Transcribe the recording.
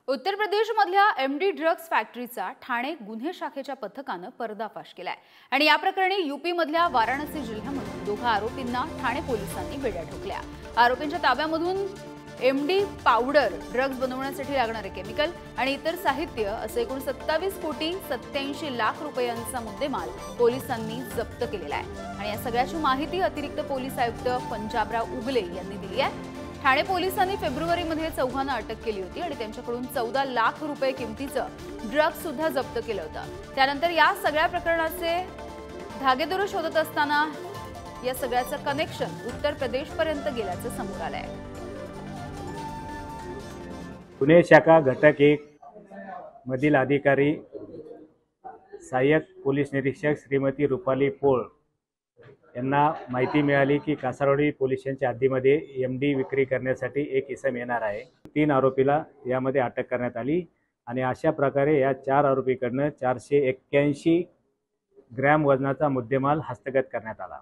उत्तर प्रदेशमधल्या MD drugs फॅक्टरीचा Thane गुन्हे शाखेच्या पथकानं पर्दाफाश केलाय आणि या प्रकरणी यूपी मधल्या वाराणसी जिल्ह्यामधून दोघा आरोपींना ठाणे पोलिसांनी बेड्या ठोकल्या। आरोपींच्या ताब्यामधून एमडी पावडर, ड्रग्ज बनवण्यासाठी लागणारे केमिकल आणि इतर साहित्य असे एकूण 27 कोटी 87 लाख रुपयांचा मुद्देमाल पोलिसांनी जप्त केलेला आहे आणि या सगळ्याची माहिती अतिरिक्त पोलीस आयुक्त पंजाबराव उगले यांनी दिली आहे। ठाणे पोलिसांनी फेब्रुवारीमध्ये चौघांना अटक केली होती आणि त्यांच्याकडून 14 लाख रुपये किमतीचं ड्रग्ज सुद्धा जप्त केलं होतं। त्यानंतर या सगळ्या प्रकरणाचे धागेदोरे शोधत असताना या सगळ्याचं कनेक्शन उत्तर प्रदेशपर्यंत गेल्याचं समोर आलंय। पुणे शाखा घटक 1 मधील अधिकारी सहाय्यक पोलीस निरीक्षक श्रीमती रुपाली पोळ यांना माहिती मिळाली की कासारवाडी पोलीस स्टेशनच्या हद्दीमध्ये एमडी विक्री करण्यासाठी एक इसम येणार आहे। 3 आरोपीला यामध्ये अटक करण्यात आली आणि अशा प्रकारे या 4 आरोपीकडनं 481 ग्रॅम वजनाचा मुद्देमाल हस्तगत करण्यात आला।